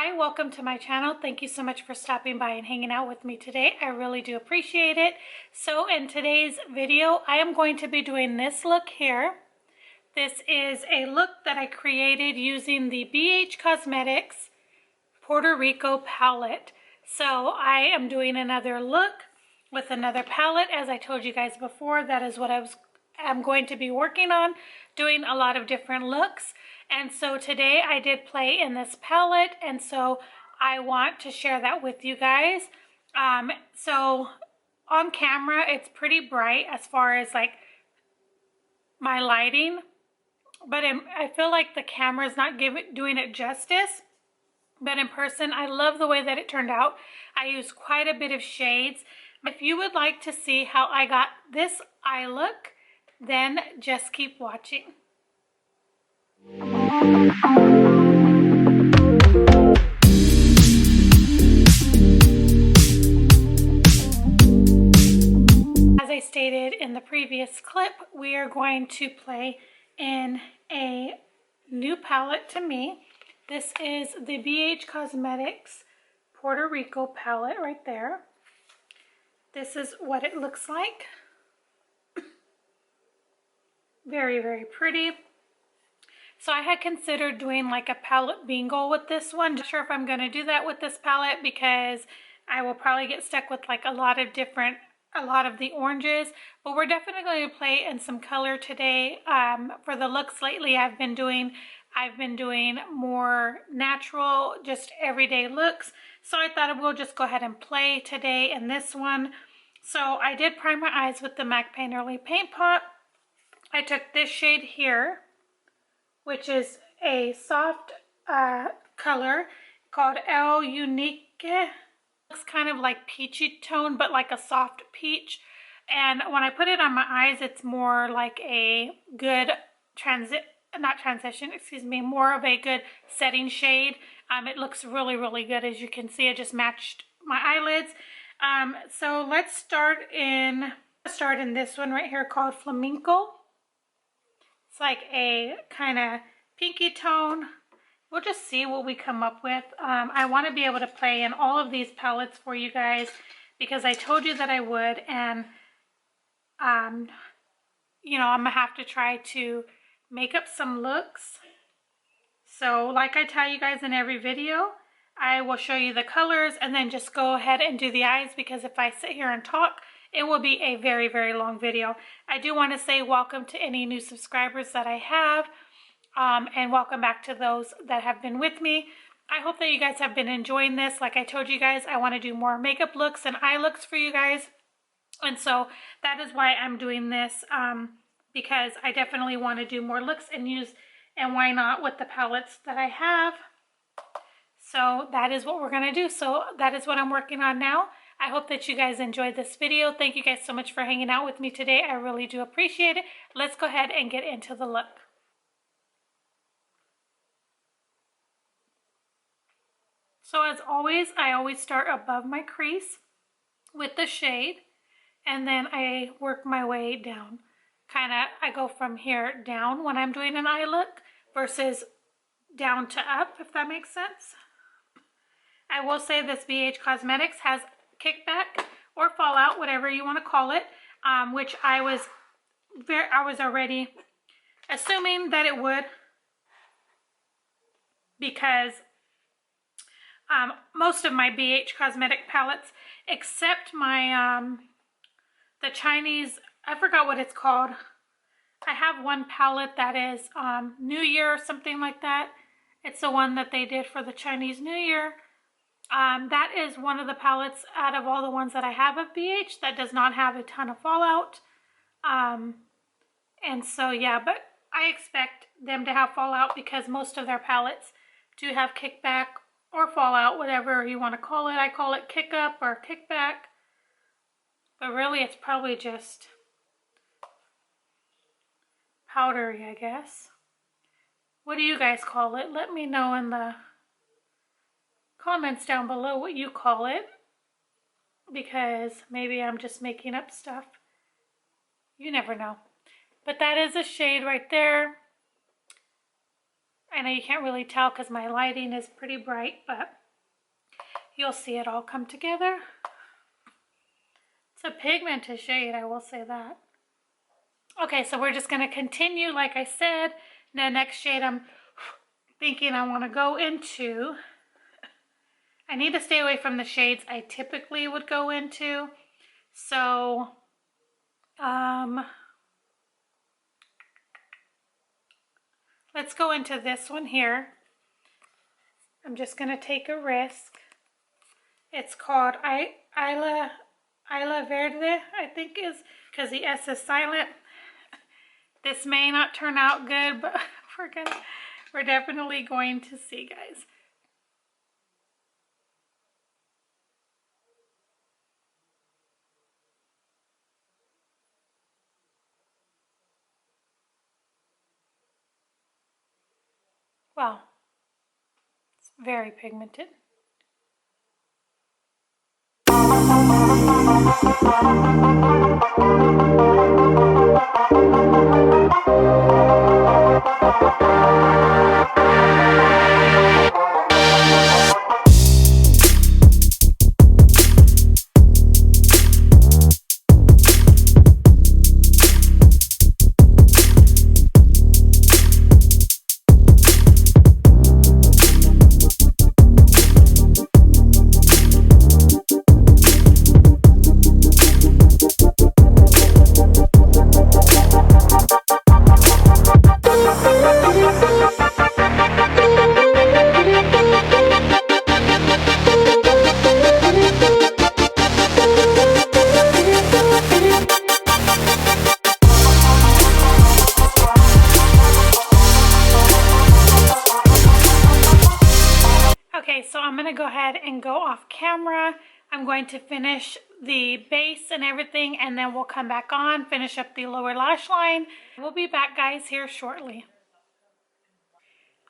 Hi, welcome to my channel. Thank you so much for stopping by and hanging out with me today. I really do appreciate it. So in today's video, I am going to be doing this look here. This is a look that I created using the BH Cosmetics Puerto Rico palette. So I am doing another look with another palette. As I told you guys before, that is what I'm going to be working on, doing a lot of different looks. And so today I did play in this palette, and so I want to share that with you guys. So on camera it's pretty bright as far as like my lighting, but I feel like the camera is not doing it justice. But in person, I love the way that it turned out. I used quite a bit of shades. If you would like to see how I got this eye look, then just keep watching. As I stated in the previous clip, we are going to play in a new palette to me. This is the BH Cosmetics Puerto Rico palette right there. This is what it looks like. Very, very pretty. So I had considered doing like a palette bingo with this one. Not sure if I'm going to do that with this palette because I will probably get stuck with like a lot of the oranges. But we're definitely going to play in some color today. For the looks lately, I've been doing more natural, just everyday looks. So I thought we'll just go ahead and play today in this one. So I did prime my eyes with the MAC Painterly Paint Pot. I took this shade here, which is a soft color called El Unique. Looks kind of like peachy tone, but like a soft peach. And when I put it on my eyes, it's more like a good more of a good setting shade. It looks really, really good. As you can see, it just matched my eyelids. So let's start in this one right here called Flamenco. It's like a kind of pinky tone. We'll just see what we come up with. I want to be able to play in all of these palettes for you guys because I told you that I would, and you know, I'm gonna have to try to make up some looks. So like I tell you guys in every video, I will show you the colors and then just go ahead and do the eyes, because if I sit here and talk, it will be a very, very long video. I do want to say welcome to any new subscribers that I have, and welcome back to those that have been with me. I hope that you guys have been enjoying this. Like I told you guys, I want to do more makeup looks and eye looks for you guys. And so that is why I'm doing this, because I definitely want to do more looks and why not with the palettes that I have. So that is what we're going to do. So that is what I'm working on now. I hope that you guys enjoyed this video. Thank you guys so much for hanging out with me today. I really do appreciate it. Let's go ahead and get into the look. So as always, I always start above my crease with the shade, and then I work my way down. I go from here down when I'm doing an eye look versus down to up, if that makes sense. I will say this BH Cosmetics has kickback or fallout, whatever you want to call it, which I was already assuming that it would, because most of my BH Cosmetic palettes, except my the Chinese, I forgot what it's called. I have one palette that is New Year or something like that. It's the one that they did for the Chinese New Year. That is one of the palettes out of all the ones that I have of BH that does not have a ton of fallout. And so yeah, but I expect them to have fallout because most of their palettes do have kickback or fallout, whatever you want to call it. I call it kick up or kickback, but really it's probably just powdery, I guess. What do you guys call it? Let me know in the comments down below what you call it, because maybe I'm just making up stuff. You never know. But that is a shade right there. I know you can't really tell because my lighting is pretty bright, but you'll see it all come together. It's a pigmented shade, I will say that. Okay, so we're just going to continue, like I said. The next shade I'm thinking I want to go into. I need to stay away from the shades I typically would go into. So, let's go into this one here. I'm just going to take a risk. It's called Isla Verde, I think is, because the S is silent. This may not turn out good, but we're definitely going to see, guys. Wow, it's very pigmented. Okay, so I'm going to go ahead and go off camera. I'm going to finish the base and everything, and then we'll come back on, finish up the lower lash line. We'll be back, guys, here shortly.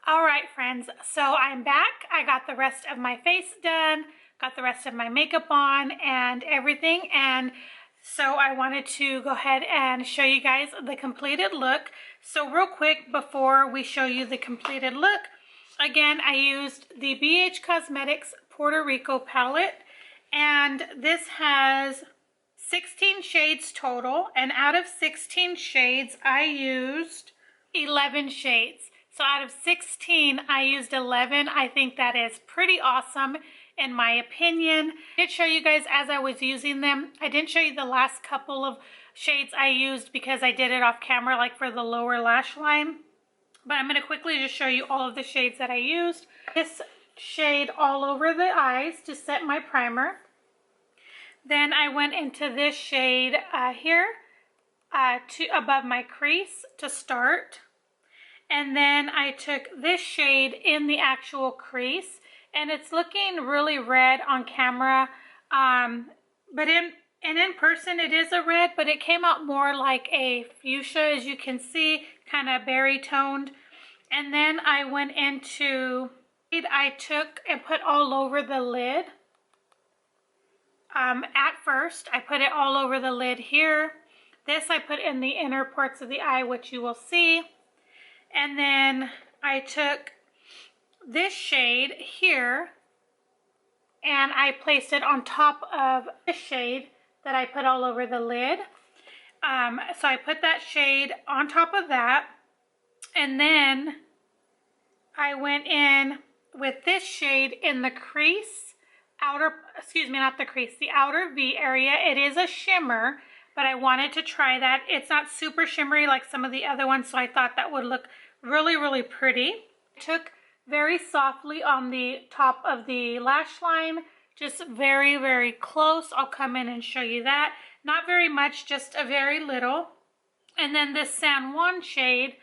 All right, friends, so I'm back. I got the rest of my face done, got the rest of my makeup on and everything, and so I wanted to go ahead and show you guys the completed look. So real quick, before we show you the completed look, again, I used the BH Cosmetics Puerto Rico palette, and this has 16 shades total, and out of 16 shades, I used 11 shades. So out of 16, I used 11. I think that is pretty awesome in my opinion. I did show you guys as I was using them. I didn't show you the last couple of shades I used because I did it off camera, like for the lower lash line. But I'm going to quickly just show you all of the shades that I used. This shade all over the eyes to set my primer. Then I went into this shade here to above my crease to start. And then I took this shade in the actual crease, and it's looking really red on camera, but in person it is a red, but it came out more like a fuchsia, as you can see, kind of berry toned. And then I went into, I took and put all over the lid. At first, I put it all over the lid here. This I put in the inner parts of the eye, which you will see. And then I took this shade here and I placed it on top of this shade that I put all over the lid. So I put that shade on top of that, and then I went in with this shade in the crease, the outer V area. It is a shimmer, but I wanted to try that. It's not super shimmery like some of the other ones, so I thought that would look really, really pretty. I took very softly on the top of the lash line, just very, very close. I'll come in and show you that. Not very much, just a very little. And then this San Juan shade,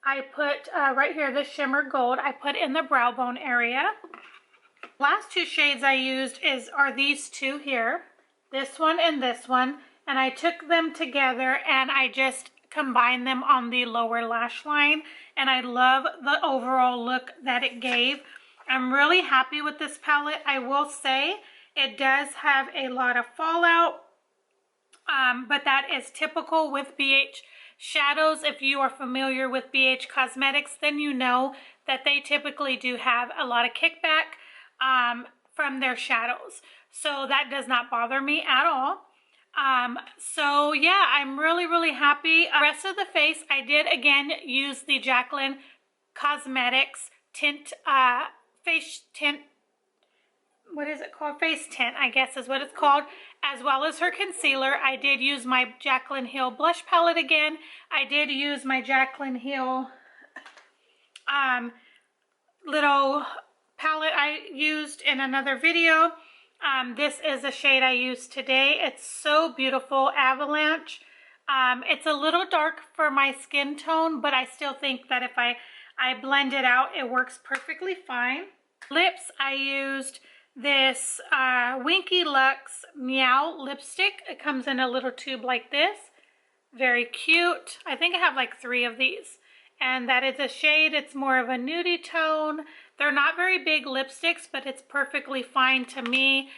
I put right here, this shimmer gold, I put in the brow bone area. Last two shades I used are these two here, this one and this one, and I took them together and I just combined them on the lower lash line, and I love the overall look that it gave. I'm really happy with this palette. I will say it does have a lot of fallout, but that is typical with BH shadows. If you are familiar with BH Cosmetics, then you know that they typically do have a lot of kickback from their shadows. So that does not bother me at all. So yeah, I'm really happy. The rest of the face, I did again use the Jaclyn Cosmetics tint, face tint, what is it called? Face tint, I guess is what it's called, as well as her concealer. I did use my Jaclyn Hill blush palette again. I did use my Jaclyn Hill little palette I used in another video. This is a shade I used today. It's so beautiful, Avalanche. It's a little dark for my skin tone, but I still think that if I blend it out, it works perfectly fine. Lips, I used this Winky Lux Meow lipstick. It comes in a little tube like this. Very cute. I think I have like 3 of these. And that is a shade, it's more of a nudie tone. They're not very big lipsticks, but it's perfectly fine to me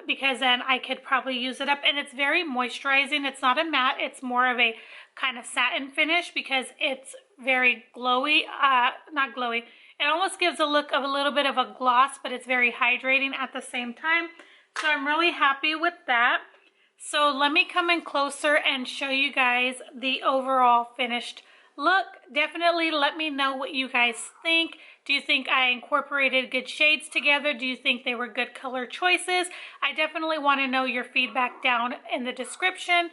because then I could probably use it up. And it's very moisturizing. It's not a matte, it's more of a kind of satin finish because it's very glowy, not glowy. It almost gives a look of a little bit of a gloss, but it's very hydrating at the same time. So I'm really happy with that. So let me come in closer and show you guys the overall finished look. Definitely let me know what you guys think. Do you think I incorporated good shades together? Do you think they were good color choices? I definitely want to know your feedback down in the description,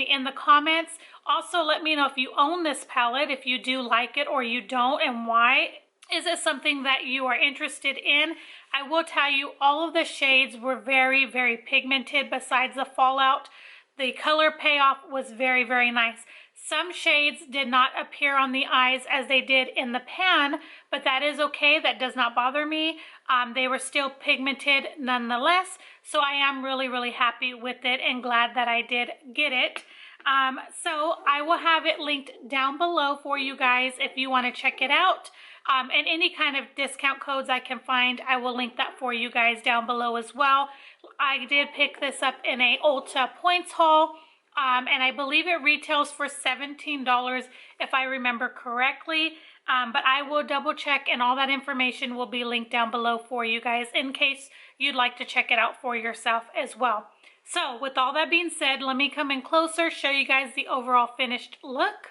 in the comments. Also, let me know if you own this palette, if you do like it or you don't, and why. Is it something that you are interested in? I will tell you, all of the shades were very pigmented besides the fallout. The color payoff was very nice. Some shades did not appear on the eyes as they did in the pan, but that is okay. That does not bother me. They were still pigmented nonetheless, so I am really happy with it and glad that I did get it. So I will have it linked down below for you guys if you want to check it out. And any kind of discount codes I can find, I will link that for you guys down below as well. I did pick this up in a Ulta points haul. And I believe it retails for $17 if I remember correctly. But I will double check, and all that information will be linked down below for you guys in case you'd like to check it out for yourself as well. So with all that being said, let me come in closer, show you guys the overall finished look.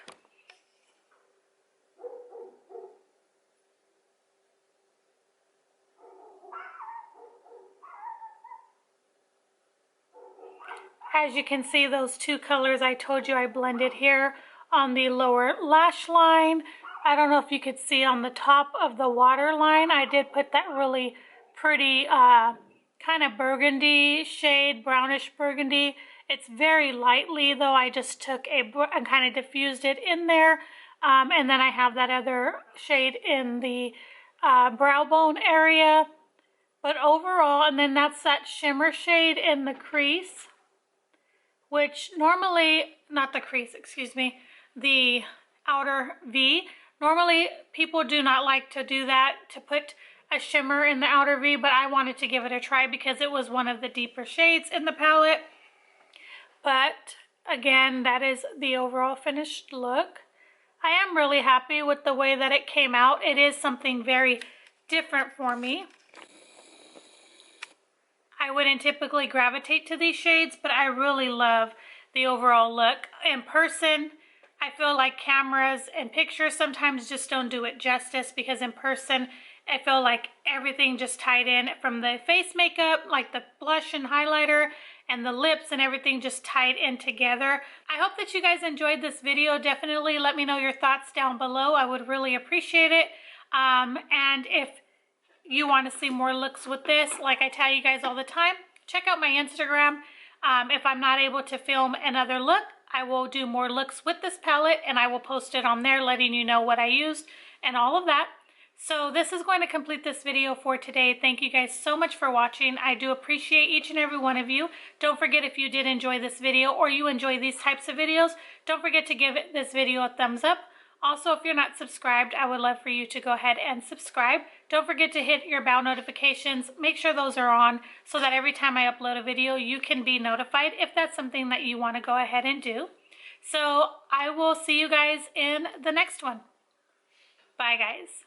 As you can see, those 2 colors I told you I blended here on the lower lash line. I don't know if you could see on the top of the waterline, I did put that really pretty kind of burgundy shade, brownish burgundy. It's very lightly though. I just took and kind of diffused it in there. And then I have that other shade in the brow bone area. But overall, and then that's that shimmer shade in the crease, which normally, not the crease, excuse me, the outer V. Normally, people do not like to do that, to put a shimmer in the outer V, but I wanted to give it a try because it was one of the deeper shades in the palette. But again, that is the overall finished look. I am really happy with the way that it came out. It is something very different for me. I wouldn't typically gravitate to these shades, but I really love the overall look. In person, I feel like cameras and pictures sometimes just don't do it justice, because in person, I feel like everything just tied in from the face makeup, like the blush and highlighter, and the lips and everything just tied in together. I hope that you guys enjoyed this video. Definitely let me know your thoughts down below. I would really appreciate it. And if you want to see more looks with this, like I tell you guys all the time, check out my Instagram. If I'm not able to film another look, I will do more looks with this palette, and I will post it on there letting you know what I used and all of that. So this is going to complete this video for today. Thank you guys so much for watching. I do appreciate each and every one of you. Don't forget, if you did enjoy this video or you enjoy these types of videos, don't forget to give this video a thumbs up. Also, if you're not subscribed, I would love for you to go ahead and subscribe. Don't forget to hit your bell notifications. Make sure those are on so that every time I upload a video, you can be notified if that's something that you want to go ahead and do. So I will see you guys in the next one. Bye, guys.